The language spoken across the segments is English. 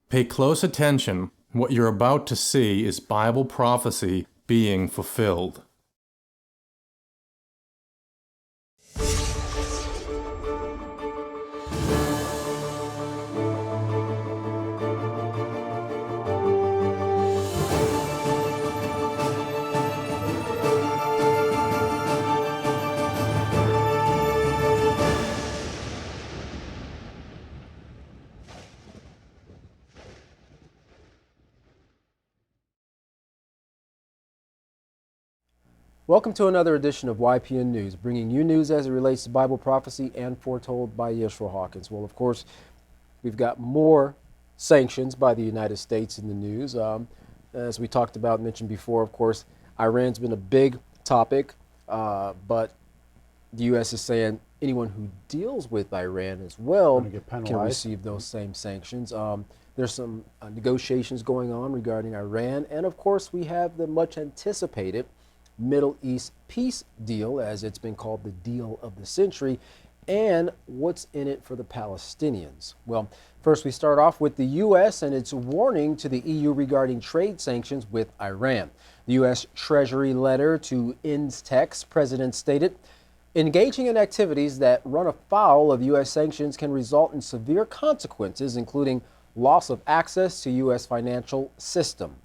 Pay close attention. What you're about to see is Bible prophecy being fulfilled. Welcome to another edition of YPN News, bringing you news as it relates to Bible prophecy and foretold by Yeshua Hawkins. Well, of course, we've got more sanctions by the United States in the news. As we talked about, mentioned before, of course, Iran's been a big topic, but the U.S. is saying anyone who deals with Iran as well can receive those same sanctions. There's some negotiations going on regarding Iran, and of course, we have the much anticipated Middle East peace deal, as it's been called the deal of the century, and what's in it for the Palestinians. Well, first we start off with the U.S. and its warning to the EU regarding trade sanctions with Iran. The U.S. Treasury letter to INSTEX president stated, engaging in activities that run afoul of U.S. sanctions can result in severe consequences, including loss of access to U.S. financial system.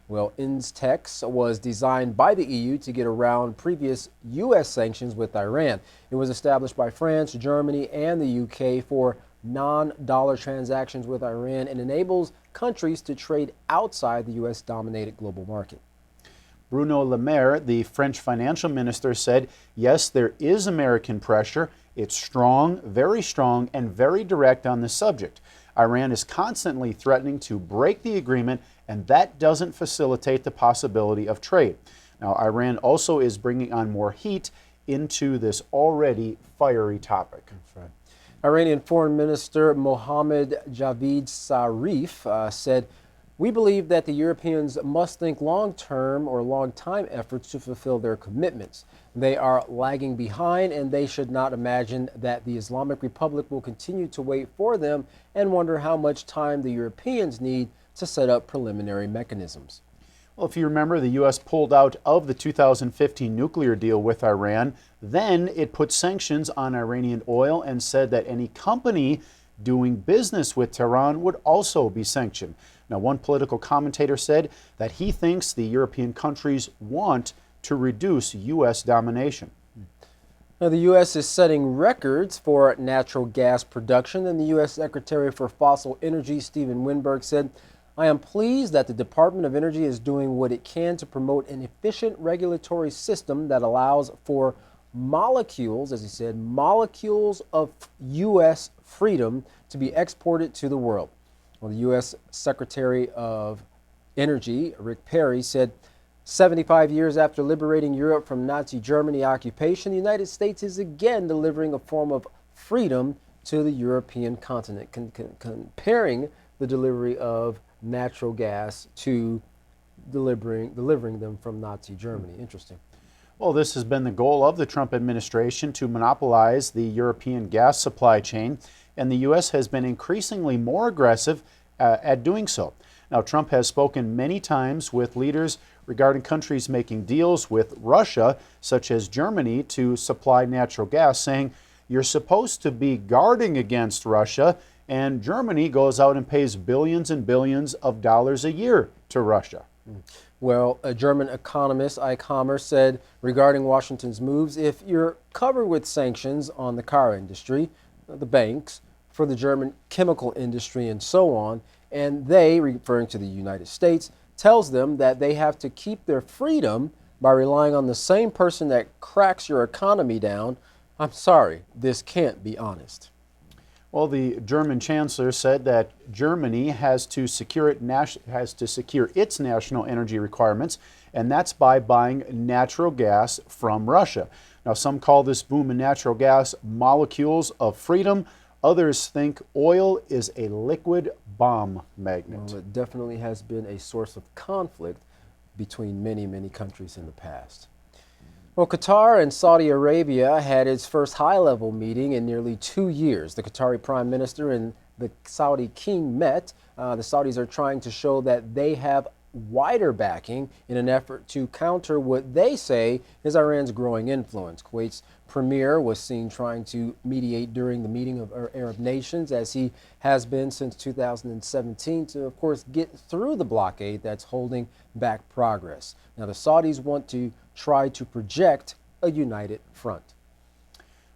Well, INSTEX was designed by the EU to get around previous U.S. sanctions with Iran. It was established by France, Germany, and the UK for non-dollar transactions with Iran and enables countries to trade outside the U.S.-dominated global market. Bruno Le Maire, the French financial minister, said, yes, there is American pressure. It's strong, and very direct on the subject. Iran is constantly threatening to break the agreement, and that doesn't facilitate the possibility of trade. Now, Iran also is bringing on more heat into this already fiery topic. That's right. Iranian Foreign Minister Mohammad Javad Zarif said, we believe that the Europeans must think long-term or long-time efforts to fulfill their commitments. They are lagging behind, and they should not imagine that the Islamic Republic will continue to wait for them and wonder how much time the Europeans need to set up preliminary mechanisms. Well, if you remember, the U.S. pulled out of the 2015 nuclear deal with Iran. Then it put sanctions on Iranian oil and said that any company doing business with Tehran would also be sanctioned. Now, one political commentator said that he thinks the European countries want to reduce U.S. domination. Now, the U.S. is setting records for natural gas production, and the U.S. Secretary for Fossil Energy, Stephen Winberg, said, I am pleased that the Department of Energy is doing what it can to promote an efficient regulatory system that allows for molecules, as he said, molecules of U.S. freedom to be exported to the world. Well, the U.S. Secretary of Energy, Rick Perry, said 75 years after liberating Europe from Nazi Germany occupation, the United States is again delivering a form of freedom to the European continent, comparing the delivery of natural gas to delivering them from Nazi Germany. Interesting. Well, this has been the goal of the Trump administration, to monopolize the European gas supply chain, and the U.S. has been increasingly more aggressive at doing so. Now, Trump has spoken many times with leaders regarding countries making deals with Russia, such as Germany, to supply natural gas, saying, you're supposed to be guarding against Russia, and Germany goes out and pays billions and billions of dollars a year to Russia. Well, a German economist, Eichhammer, said regarding Washington's moves, if you're covered with sanctions on the car industry, the banks, for the German chemical industry, and so on, and they, referring to the United States, tells them that they have to keep their freedom by relying on the same person that cracks your economy down, I'm sorry, this can't be honest. Well, the German chancellor said that Germany has to secure its national energy requirements, and that's by buying natural gas from Russia. Now, some call this boom in natural gas molecules of freedom. Others think oil is a liquid bomb magnet. Well, it definitely has been a source of conflict between many, many countries in the past. Well, Qatar and Saudi Arabia had its first high-level meeting in nearly 2 years. The Qatari Prime Minister and the Saudi king met. The Saudis are trying to show that they have wider backing in an effort to counter what they say is Iran's growing influence. Kuwait's premier was seen trying to mediate during the meeting of Arab nations, as he has been since 2017, to, of course, get through the blockade that's holding back progress. Now, the Saudis want to try to project a united front.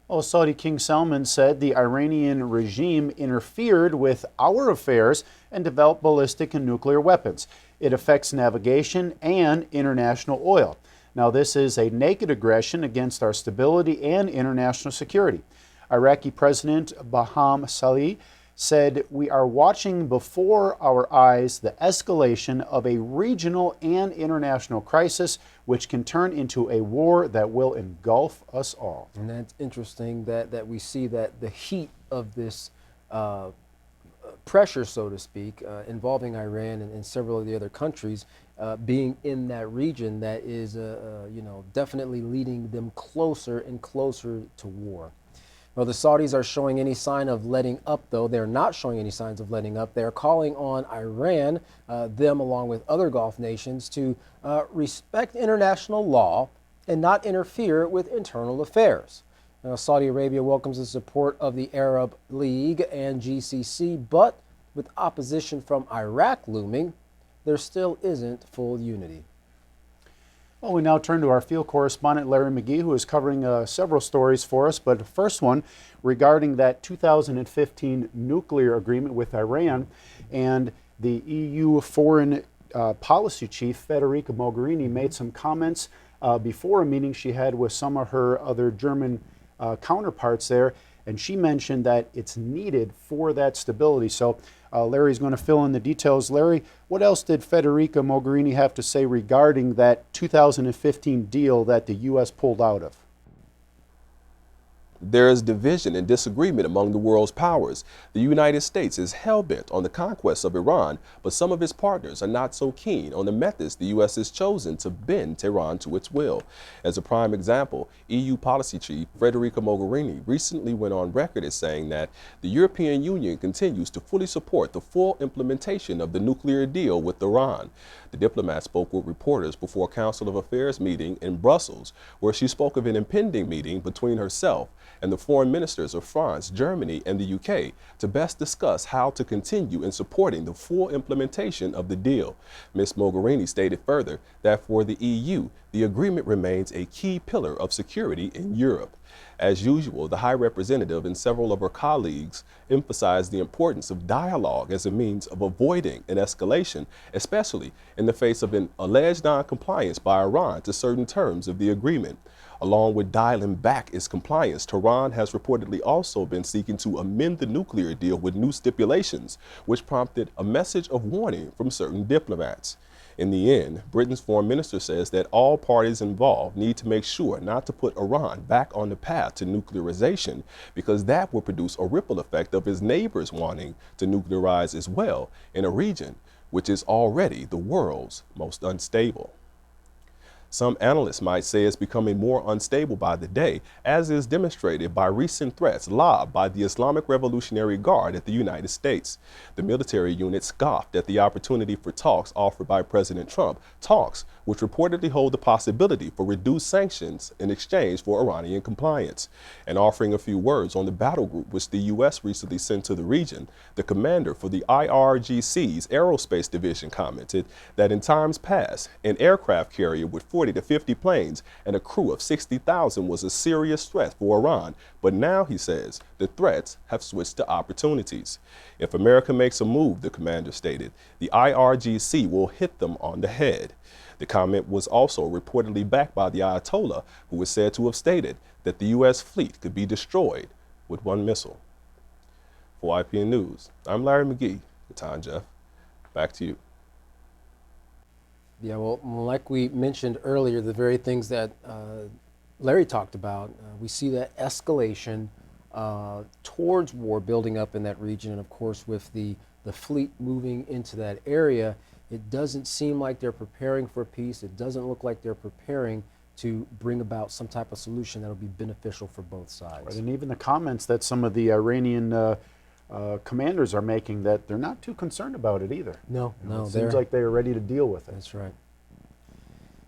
Well, Saudi King Salman said the Iranian regime interfered with our affairs and developed ballistic and nuclear weapons. It affects navigation and international oil. Now, this is a naked aggression against our stability and international security. Iraqi President Baham Salih said, "We are watching before our eyes the escalation of a regional and international crisis, which can turn into a war that will engulf us all." And that's interesting that we see that the heat of this pressure, so to speak, involving Iran and several of the other countries being in that region, that is, definitely leading them closer and closer to war. Well, the Saudis are showing any sign of letting up, though. They're not showing any signs of letting up. They're calling on Iran, them along with other Gulf nations, to respect international law and not interfere with internal affairs. Now, Saudi Arabia welcomes the support of the Arab League and GCC, but with opposition from Iraq looming, there still isn't full unity. Well, we now turn to our field correspondent, Larry McGee, who is covering several stories for us. But the first one regarding that 2015 nuclear agreement with Iran, and the EU foreign policy chief, Federica Mogherini, made some comments before a meeting she had with some of her other German counterparts there. And she mentioned that it's needed for that stability. So Larry's going to fill in the details. Larry, what else did Federica Mogherini have to say regarding that 2015 deal that the U.S. pulled out of? There is division and disagreement among the world's powers. The United States is hell-bent on the conquest of Iran, but some of its partners are not so keen on the methods the U.S. has chosen to bend Tehran to its will. As a prime example, EU policy chief Federica Mogherini recently went on record as saying that the European Union continues to fully support the full implementation of the nuclear deal with Iran. The diplomat spoke with reporters before a Council of Affairs meeting in Brussels, where she spoke of an impending meeting between herself and the foreign ministers of France, Germany, and the UK to best discuss how to continue in supporting the full implementation of the deal. Ms. Mogherini stated further that for the EU, the agreement remains a key pillar of security in Europe. As usual, the High Representative and several of her colleagues emphasized the importance of dialogue as a means of avoiding an escalation, especially in the face of an alleged non-compliance by Iran to certain terms of the agreement. Along with dialing back its compliance, Tehran has reportedly also been seeking to amend the nuclear deal with new stipulations, which prompted a message of warning from certain diplomats. In the end, Britain's foreign minister says that all parties involved need to make sure not to put Iran back on the path to nuclearization, because that will produce a ripple effect of its neighbors wanting to nuclearize as well in a region which is already the world's most unstable. Some analysts might say it's becoming more unstable by the day, as is demonstrated by recent threats lobbed by the Islamic Revolutionary Guard at the United States. The military unit scoffed at the opportunity for talks offered by President Trump, talks which reportedly hold the possibility for reduced sanctions in exchange for Iranian compliance. And offering a few words on the battle group which the U.S. recently sent to the region, the commander for the IRGC's Aerospace Division commented that in times past, an aircraft carrier with 40 to 50 planes and a crew of 60,000 was a serious threat for Iran. But now, he says, the threats have switched to opportunities. If America makes a move, the commander stated, the IRGC will hit them on the head. The comment was also reportedly backed by the Ayatollah, who was said to have stated that the U.S. fleet could be destroyed with one missile. For YPN News, I'm Larry McGee. Good time, Jeff. Back to you. Yeah, well, like we mentioned earlier, the very things that Larry talked about, we see that escalation towards war building up in that region. And of course, with the fleet moving into that area, it doesn't seem like they're preparing for peace. It doesn't look like they're preparing to bring about some type of solution that'll be beneficial for both sides. Right, and even the comments that some of the Iranian commanders are making, that they're not too concerned about it either. No, It seems like they are ready to deal with it. That's right.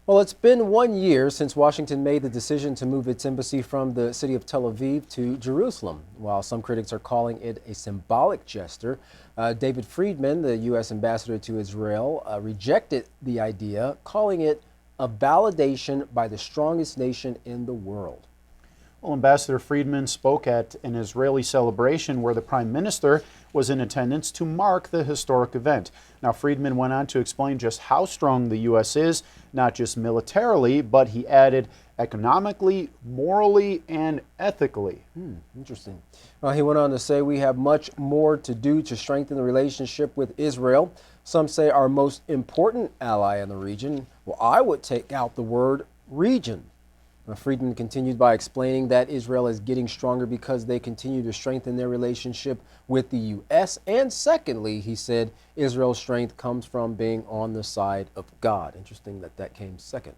Well, it's been 1 year since Washington made the decision to move its embassy from the city of Tel Aviv to Jerusalem. While some critics are calling it a symbolic gesture, David Friedman, the U.S. ambassador to Israel, rejected the idea, calling it a validation by the strongest nation in the world. Well, Ambassador Friedman spoke at an Israeli celebration where the Prime Minister was in attendance to mark the historic event. Now, Friedman went on to explain just how strong the U.S. is, not just militarily, but he added economically, morally, and ethically. Interesting. He went on to say, we have much more to do to strengthen the relationship with Israel. Some say our most important ally in the region. Well, I would take out the word region. Friedman continued by explaining that Israel is getting stronger because they continue to strengthen their relationship with the U.S. And secondly, he said, Israel's strength comes from being on the side of God. Interesting that that came second.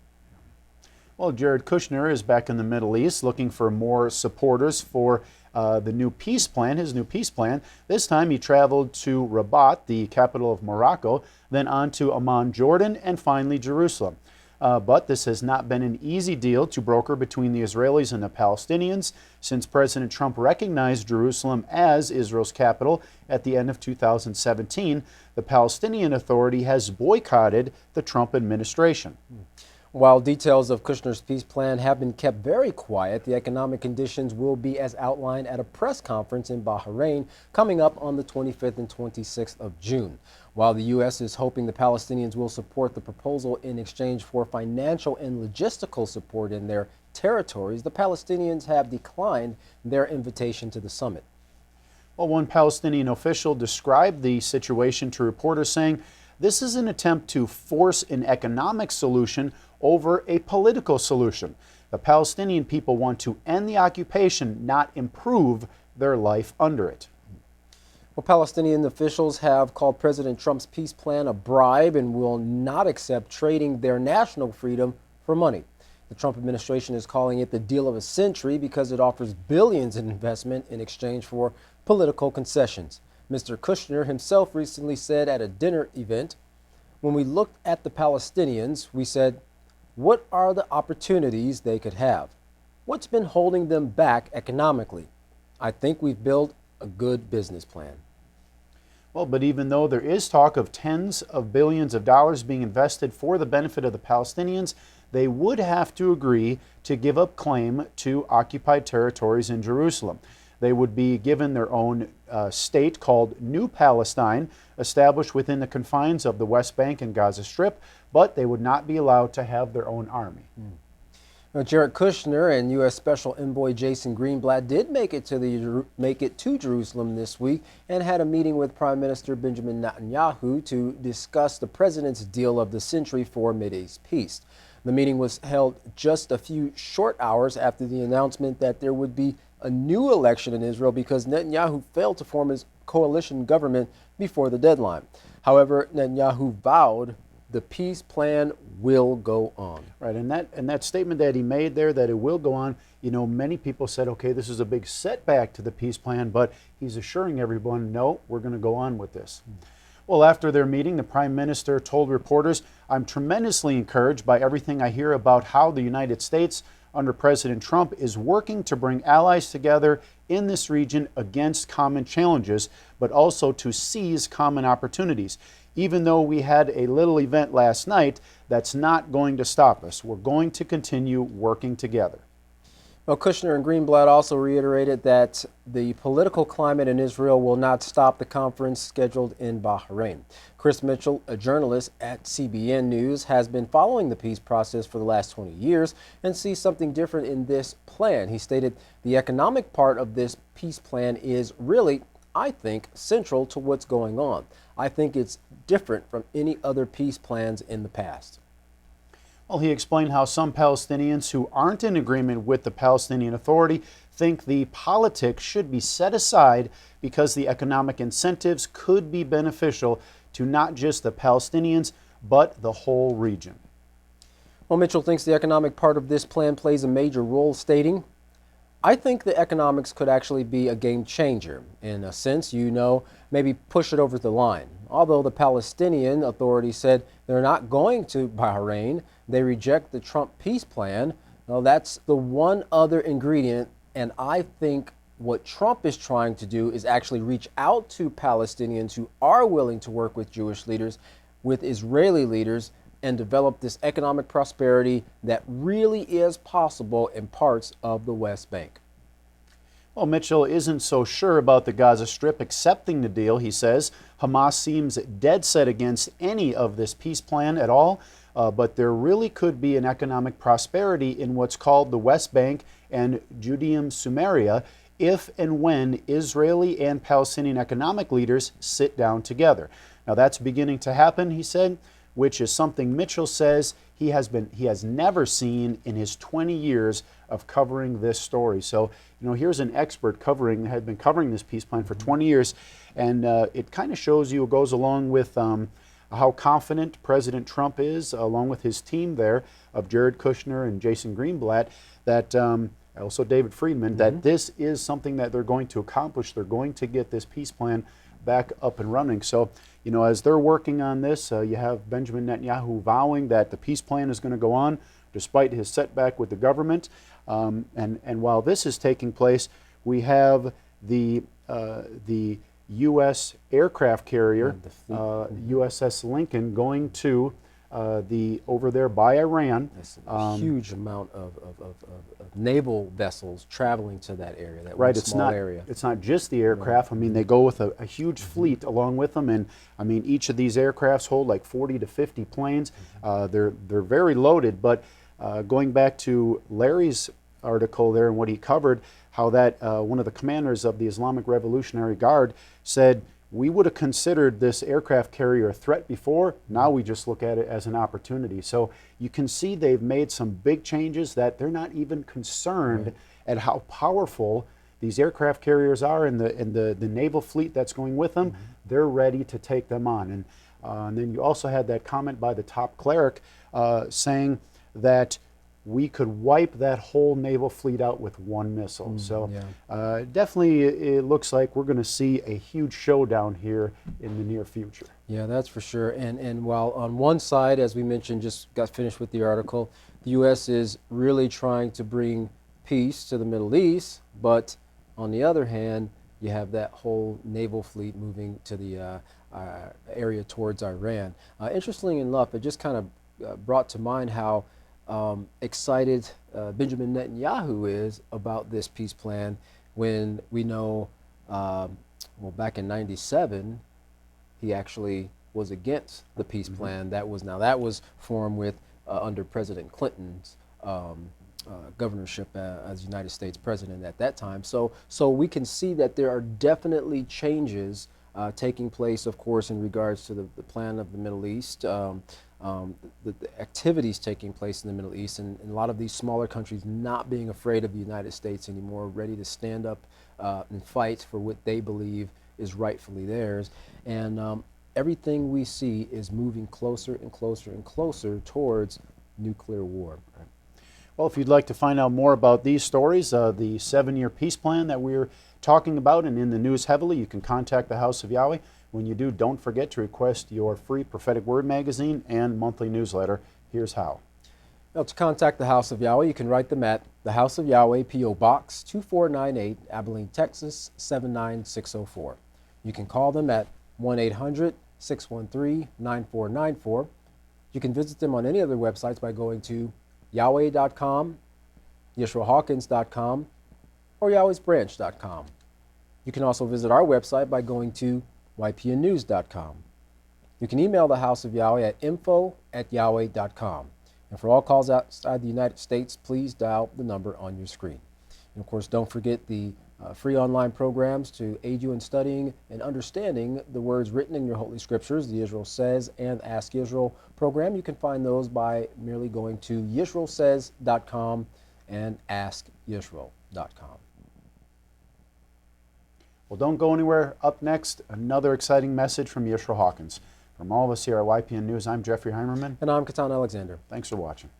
Well, Jared Kushner is back in the Middle East looking for more supporters for the new peace plan, his new peace plan. This time he traveled to Rabat, the capital of Morocco, then on to Amman, Jordan, and finally Jerusalem. But this has not been an easy deal to broker between the Israelis and the Palestinians since President Trump recognized Jerusalem as Israel's capital at the end of 2017. The Palestinian Authority has boycotted the Trump administration. While details of Kushner's peace plan have been kept very quiet, the economic conditions will be as outlined at a press conference in Bahrain coming up on the 25th and 26th of June. While the U.S. is hoping the Palestinians will support the proposal in exchange for financial and logistical support in their territories, the Palestinians have declined their invitation to the summit. Well, one Palestinian official described the situation to reporters saying, "This is an attempt to force an economic solution over a political solution. The Palestinian people want to end the occupation, not improve their life under it." Well, Palestinian officials have called President Trump's peace plan a bribe and will not accept trading their national freedom for money. The Trump administration is calling it the deal of a century because it offers billions in investment in exchange for political concessions. Mr. Kushner himself recently said at a dinner event, when we looked at the Palestinians, we said, what are the opportunities they could have? What's been holding them back economically? I think we've built a good business plan. Well, but even though there is talk of tens of billions of dollars being invested for the benefit of the Palestinians, they would have to agree to give up claim to occupied territories in Jerusalem. They would be given their own state called New Palestine, established within the confines of the West Bank and Gaza Strip, but they would not be allowed to have their own army. Jared Kushner and U.S. Special Envoy Jason Greenblatt did make it to Jerusalem this week and had a meeting with Prime Minister Benjamin Netanyahu to discuss the president's deal of the century for Mideast peace. The meeting was held just a few short hours after the announcement that there would be a new election in Israel because Netanyahu failed to form his coalition government before the deadline. However, Netanyahu vowed the peace plan will go on. Right, and that statement that he made there, that it will go on, you know, many people said, okay, this is a big setback to the peace plan, but he's assuring everyone, no, we're going to go on with this. Well, after their meeting, the Prime Minister told reporters, I'm tremendously encouraged by everything I hear about how the United States under President Trump is working to bring allies together in this region against common challenges, but also to seize common opportunities. Even though we had a little event last night, that's not going to stop us. We're going to continue working together. Well, Kushner and Greenblatt also reiterated that the political climate in Israel will not stop the conference scheduled in Bahrain. Chris Mitchell, a journalist at CBN News, has been following the peace process for the last 20 years and sees something different in this plan. He stated the economic part of this peace plan is really, I think, central to what's going on. I think it's different from any other peace plans in the past. Well, he explained how some Palestinians who aren't in agreement with the Palestinian Authority think the politics should be set aside because the economic incentives could be beneficial to not just the Palestinians, but the whole region. Well, Mitchell thinks the economic part of this plan plays a major role, stating, I think the economics could actually be a game changer. In a sense, maybe push it over the line. Although the Palestinian Authority said they're not going to Bahrain, they reject the Trump peace plan. Well, that's the one other ingredient, and I think what Trump is trying to do is actually reach out to Palestinians who are willing to work with Jewish leaders, with Israeli leaders, and develop this economic prosperity that really is possible in parts of the West Bank. Well, Mitchell isn't so sure about the Gaza Strip accepting the deal. He says Hamas seems dead set against any of this peace plan at all, but there really could be an economic prosperity in what's called the West Bank and Judean Samaria if and when Israeli and Palestinian economic leaders sit down together. Now that's beginning to happen, he said, which is something Mitchell says he has never seen in his 20 years of covering this story. So, here's an expert had been covering this peace plan for 20 years, and it kind of shows you, it goes along with how confident President Trump is, along with his team there of Jared Kushner and Jason Greenblatt, that also David Friedman, that this is something that they're going to accomplish. They're going to get this peace plan back up and running. So, as they're working on this, you have Benjamin Netanyahu vowing that the peace plan is going to go on despite his setback with the government. And while this is taking place, we have the U.S. aircraft carrier, USS Lincoln, going to over there by Iran. That's a huge amount of naval vessels traveling to that area, that right, small area. It's not just the aircraft. I mean, they go with a huge fleet along with them, and I mean, each of these aircrafts hold like 40 to 50 planes. They're very loaded, but going back to Larry's article there and what he covered, how that one of the commanders of the Islamic Revolutionary Guard said, we would have considered this aircraft carrier a threat before. Now we just look at it as an opportunity. So you can see they've made some big changes, that they're not even concerned at how powerful these aircraft carriers are, and the naval fleet that's going with them. They're ready to take them on. And then you also had that comment by the top cleric saying that we could wipe that whole naval fleet out with one missile. So definitely it looks like we're going to see a huge showdown here in the near future. Yeah, that's for sure. And while on one side, as we mentioned, just got finished with the article, the U.S. is really trying to bring peace to the Middle East, but on the other hand, you have that whole naval fleet moving to the area towards Iran. Interestingly enough, it just kind of brought to mind how excited Benjamin Netanyahu is about this peace plan, when we know, back in '97, he actually was against the peace plan. That was formed with under President Clinton's governorship as United States president at that time. So we can see that there are definitely changes taking place, of course, in regards to the plan of the Middle East. The activities taking place in the Middle East, and a lot of these smaller countries not being afraid of the United States anymore, ready to stand up and fight for what they believe is rightfully theirs. And everything we see is moving closer and closer and closer towards nuclear war. Well, if you'd like to find out more about these stories, the 7-year peace plan that we're talking about and in the news heavily, you can contact the House of Yahweh. When you do, don't forget to request your free Prophetic Word magazine and monthly newsletter. Here's how. Now, to contact the House of Yahweh, you can write them at the House of Yahweh, P.O. Box 2498, Abilene, Texas 79604. You can call them at 1-800-613-9494. You can visit them on any of their websites by going to Yahweh.com, YeshuaHawkins.com, or Yahweh'sBranch.com. You can also visit our website by going to YPNnews.com. You can email the House of Yahweh at info@yahweh.com. And for all calls outside the United States, please dial the number on your screen. And of course, don't forget the free online programs to aid you in studying and understanding the words written in your Holy Scriptures, the Israel Says and Ask Israel program. You can find those by merely going to YisraelSays.com and AskYisrael.com. Well, don't go anywhere. Up next, another exciting message from Yeshua Hawkins. From all of us here at YPN News, I'm Jeffrey Heimerman. And I'm Katan Alexander. Thanks for watching.